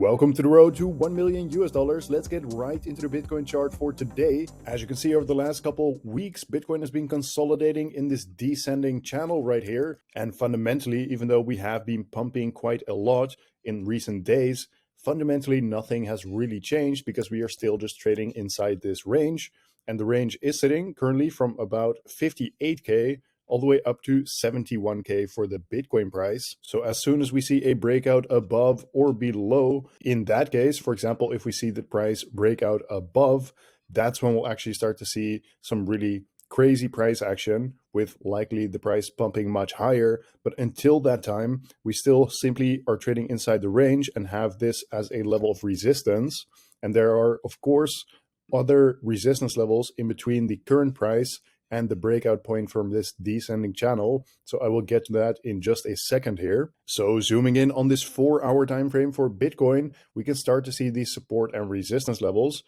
Welcome to the road to 1 million US dollars. Let's get right into the Bitcoin chart for today. As you can see, over the last couple weeks, Bitcoin has been consolidating in this descending channel right here. And fundamentally, even though we have been pumping quite a lot in recent days, fundamentally nothing has really changed because we are still just trading inside this range. And the range is sitting currently from about 58K all the way up to 71K for the Bitcoin price. So as soon as we see a breakout above or below, in that case, for example, if we see the price break out above, that's when we'll actually start to see some really crazy price action, with likely the price pumping much higher. But until that time, we still simply are trading inside the range and have this as a level of resistance. And there are, of course, other resistance levels in between the current price and the breakout point from this descending channel. So I will get to that in just a second here. So zooming in on this 4-hour time frame for Bitcoin, we can start to see these support and resistance levels.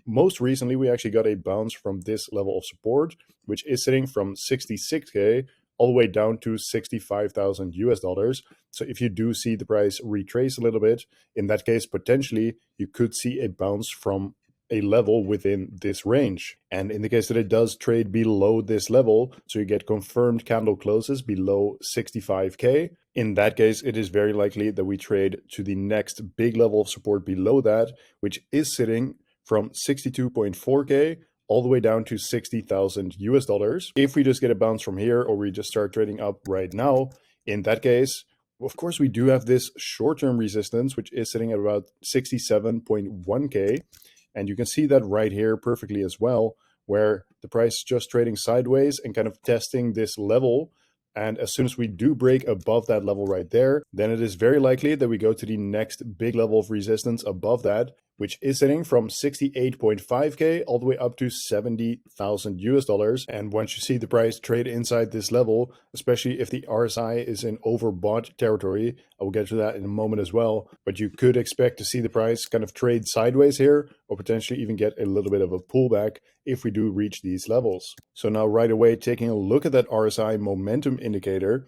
Most recently, we actually got a bounce from this level of support, which is sitting from 66K all the way down to 65,000 US dollars. So if you do see the price retrace a little bit, in that case, potentially you could see a bounce from a level within this range. And in the case that it does trade below this level, so you get confirmed candle closes below 65K, in that case, it is very likely that we trade to the next big level of support below that, which is sitting from 62.4K all the way down to 60,000 US dollars. If we just get a bounce from here, or we just start trading up right now, in that case, of course, we do have this short-term resistance, which is sitting at about 67.1K. And you can see that right here perfectly as well, where the price is just trading sideways and kind of testing this level. And as soon as we do break above that level right there, then it is very likely that we go to the next big level of resistance above that, which is sitting from 68.5K all the way up to 70,000 US dollars. And once you see the price trade inside this level, especially if the RSI is in overbought territory, I will get to that in a moment as well, but you could expect to see the price kind of trade sideways here, or potentially even get a little bit of a pullback if we do reach these levels. So now right away, taking a look at that RSI momentum indicator,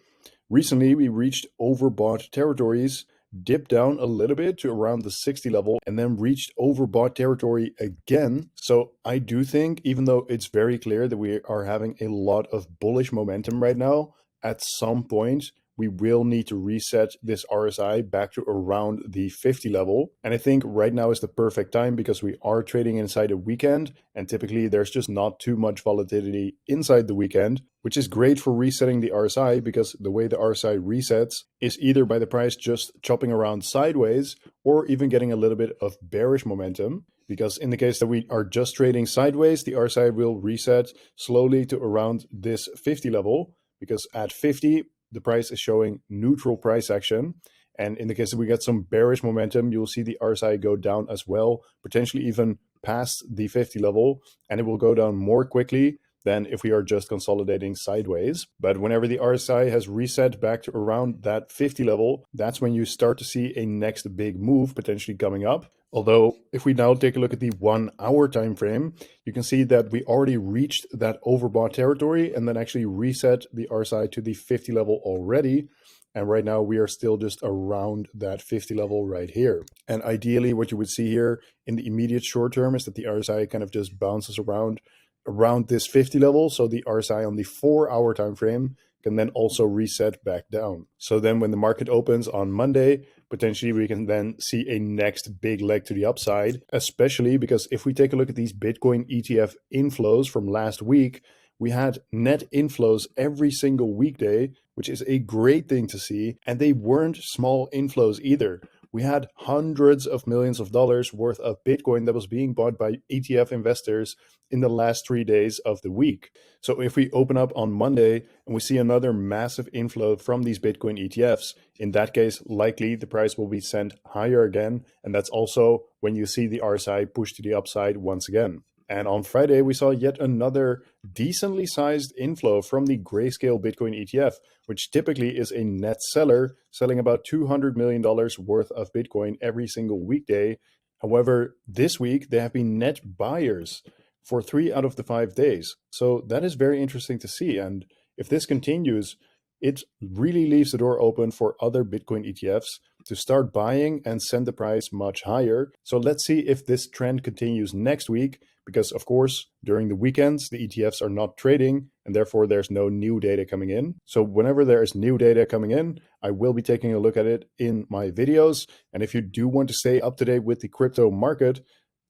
recently we reached overbought territories, dipped down a little bit to around the 60 level, and then reached overbought territory again. So I do think, even though it's very clear that we are having a lot of bullish momentum right now, at some point we will need to reset this RSI back to around the 50 level. And I think right now is the perfect time because we are trading inside a weekend, and typically there's just not too much volatility inside the weekend, which is great for resetting the RSI, because the way the RSI resets is either by the price just chopping around sideways, or even getting a little bit of bearish momentum. Because in the case that we are just trading sideways, the RSI will reset slowly to around this 50 level, because at 50, the price is showing neutral price action. And in the case that we get some bearish momentum, you'll see the RSI go down as well, potentially even past the 50 level, and it will go down more quickly than if we are just consolidating sideways. But whenever the RSI has reset back to around that 50 level, that's when you start to see a next big move potentially coming up. Although if we now take a look at the 1-hour time frame, you can see that we already reached that overbought territory and then actually reset the RSI to the 50 level already. And right now we are still just around that 50 level right here. And ideally what you would see here in the immediate short term is that the RSI kind of just bounces around this 50 level. So the RSI on the 4-hour time frame can then also reset back down. So then when the market opens on Monday, potentially we can then see a next big leg to the upside, especially because if we take a look at these Bitcoin ETF inflows from last week, we had net inflows every single weekday, which is a great thing to see. And they weren't small inflows either. We had hundreds of millions of dollars worth of Bitcoin that was being bought by ETF investors in the last 3 days of the week. So if we open up on Monday and we see another massive inflow from these Bitcoin ETFs, in that case, likely the price will be sent higher again. And that's also when you see the RSI push to the upside once again. And on Friday, we saw yet another decently sized inflow from the Grayscale Bitcoin ETF, which typically is a net seller, selling about $200 million worth of Bitcoin every single weekday. However, this week, they have been net buyers for 3 out of the 5 days. So that is very interesting to see. And if this continues, it really leaves the door open for other Bitcoin ETFs to start buying and send the price much higher. So let's see if this trend continues next week, because of course, during the weekends, the ETFs are not trading and therefore there's no new data coming in. So whenever there is new data coming in, I will be taking a look at it in my videos. And if you do want to stay up to date with the crypto market,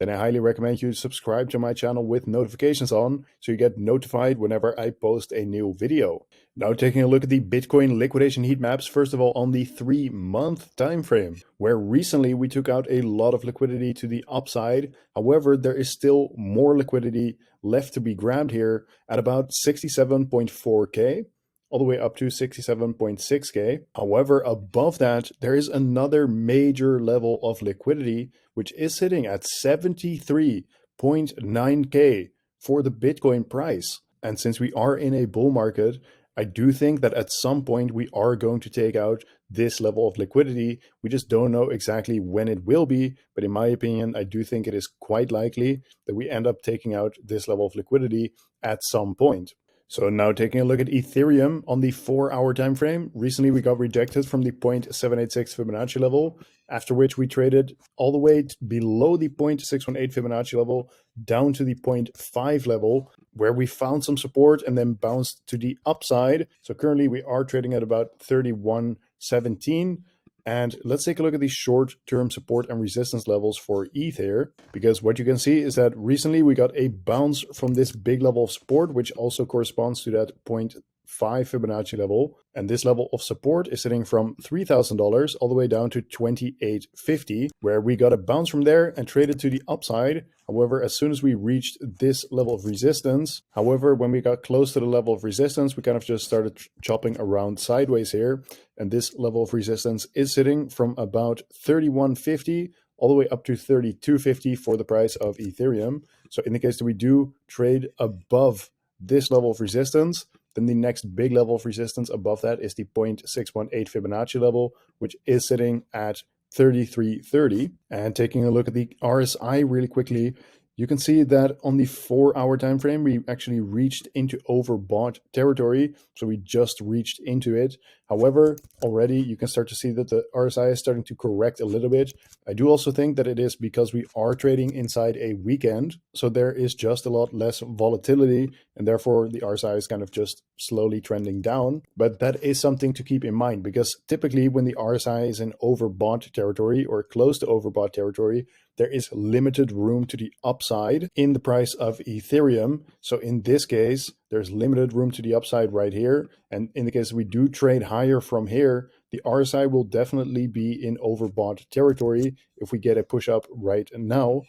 then I highly recommend you subscribe to my channel with notifications on so you get notified whenever I post a new video. Now taking a look at the Bitcoin liquidation heat maps, first of all on the 3-month time frame, where recently we took out a lot of liquidity to the upside. However, there is still more liquidity left to be grabbed here at about 67.4K. All the way up to 67.6K. However, above that, there is another major level of liquidity, which is sitting at 73.9K for the Bitcoin price. And since we are in a bull market, I do think that at some point we are going to take out this level of liquidity. We just don't know exactly when it will be, but in my opinion, I do think it is quite likely that we end up taking out this level of liquidity at some point. So now taking a look at Ethereum on the 4-hour time frame. Recently we got rejected from the 0.786 Fibonacci level, after which we traded all the way below the 0.618 Fibonacci level down to the 0.5 level, where we found some support and then bounced to the upside. So currently we are trading at about 31.17. And let's take a look at the short-term support and resistance levels for ETH here, because what you can see is that recently we got a bounce from this big level of support, which also corresponds to that 0.5 Fibonacci level. And this level of support is sitting from $3,000 all the way down to $2,850, where we got a bounce from there and traded to the upside. However, as soon as we reached this level of resistance, when we got close to the level of resistance, we kind of just started chopping around sideways here. And this level of resistance is sitting from about 31.50 all the way up to 32.50 for the price of Ethereum. So in the case that we do trade above this level of resistance, then the next big level of resistance above that is the 0.618 Fibonacci level, which is sitting at 33.30. And taking a look at the RSI really quickly, you can see that on the 4-hour time frame, we actually reached into overbought territory. So we just reached into it. However, already you can start to see that the RSI is starting to correct a little bit. I do also think that it is because we are trading inside a weekend. So there is just a lot less volatility, and therefore the RSI is kind of just slowly trending down. But that is something to keep in mind, because typically when the RSI is in overbought territory or close to overbought territory, there is limited room to the upside in the price of Ethereum. So in this case, there's limited room to the upside right here. And in the case we do trade higher from here, the RSI will definitely be in overbought territory if we get a push up right now.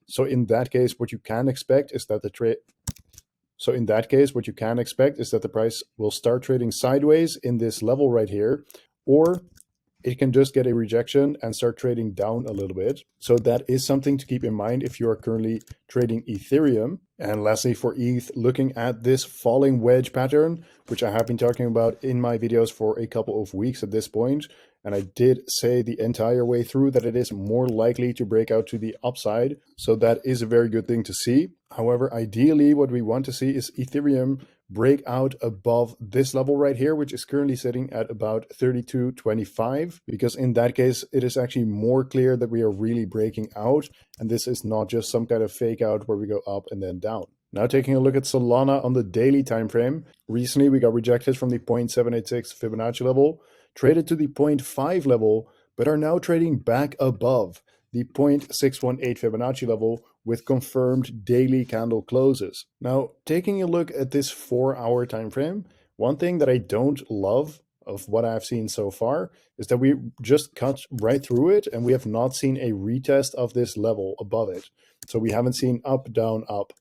So in that case, what you can expect is that the price will start trading sideways in this level right here, or it can just get a rejection and start trading down a little bit. So that is something to keep in mind if you are currently trading Ethereum. And lastly, for ETH, looking at this falling wedge pattern, which I have been talking about in my videos for a couple of weeks at this point. And I did say the entire way through that it is more likely to break out to the upside. So that is a very good thing to see. However, ideally, what we want to see is Ethereum break out above this level right here, which is currently sitting at about 32.25, because in that case, it is actually more clear that we are really breaking out. And this is not just some kind of fake out where we go up and then down. Now taking a look at Solana on the daily time frame. Recently, we got rejected from the 0.786 Fibonacci level, traded to the 0.5 level, but are now trading back above the 0.618 Fibonacci level with confirmed daily candle closes. Now, taking a look at this 4-hour time frame, one thing that I don't love of what I've seen so far is that we just cut right through it and we have not seen a retest of this level above it. So we haven't seen up, down, up.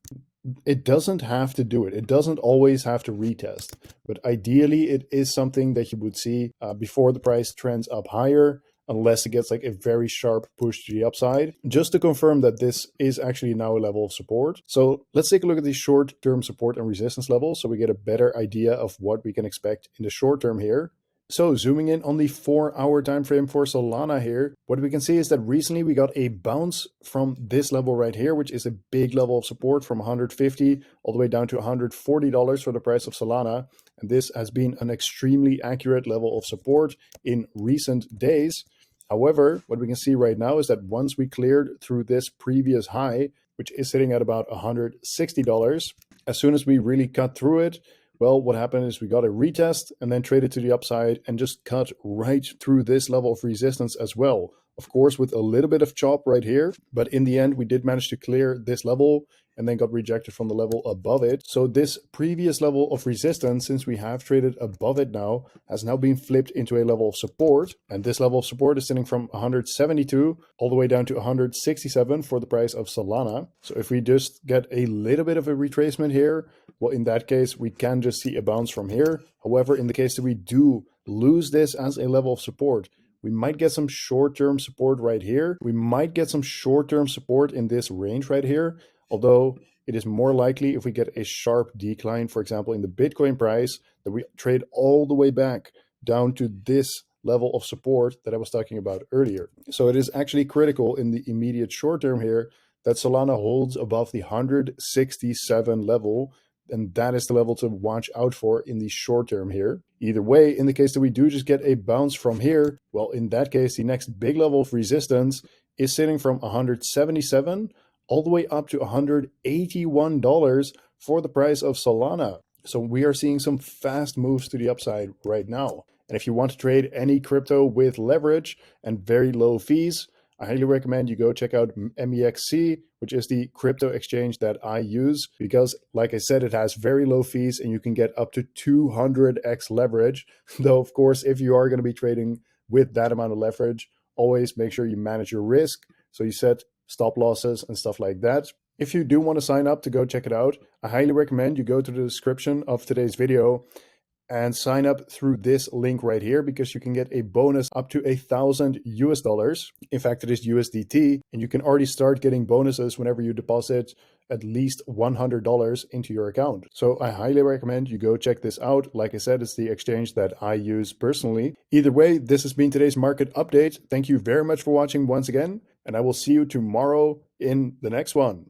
It doesn't have to do it. It doesn't always have to retest, but ideally it is something that you would see before the price trends up higher, unless it gets like a very sharp push to the upside, just to confirm that this is actually now a level of support. So let's take a look at the short-term support and resistance levels so we get a better idea of what we can expect in the short term here. So zooming in on the 4-hour time frame for Solana here, what we can see is that recently we got a bounce from this level right here, which is a big level of support from 150 all the way down to $140 for the price of Solana. And this has been an extremely accurate level of support in recent days. However, what we can see right now is that once we cleared through this previous high, which is sitting at about $160, as soon as we really cut through it, well, what happened is we got a retest and then traded to the upside and just cut right through this level of resistance as well. Of course, with a little bit of chop right here, but in the end, we did manage to clear this level and then got rejected from the level above it. So this previous level of resistance, since we have traded above it now, has now been flipped into a level of support. And this level of support is sitting from 172 all the way down to 167 for the price of Solana. So if we just get a little bit of a retracement here, well, in that case, we can just see a bounce from here. However, in the case that we do lose this as a level of support, we might get some short-term support right here. We might get some short-term support in this range right here. Although it is more likely if we get a sharp decline, for example, in the Bitcoin price, that we trade all the way back down to this level of support that I was talking about earlier. So it is actually critical in the immediate short term here that Solana holds above the 167 level, and that is the level to watch out for in the short term here. Either way, in the case that we do just get a bounce from here, well, in that case, the next big level of resistance is sitting from 177 all the way up to $181 for the price of Solana. So we are seeing some fast moves to the upside right now. And if you want to trade any crypto with leverage and very low fees, I highly recommend you go check out MEXC, which is the crypto exchange that I use, because like I said, it has very low fees and you can get up to 200x leverage. Though, of course, if you are going to be trading with that amount of leverage, always make sure you manage your risk. So you set stop losses and stuff like that. If you do want to sign up to go check it out, I highly recommend you go to the description of today's video and sign up through this link right here, because you can get a bonus up to $1,000. In fact, it is USDT, and you can already start getting bonuses whenever you deposit at least $100 into your account. So I highly recommend you go check this out. Like I said, it's the exchange that I use personally. Either way, this has been today's market update. Thank you very much for watching once again, and I will see you tomorrow in the next one.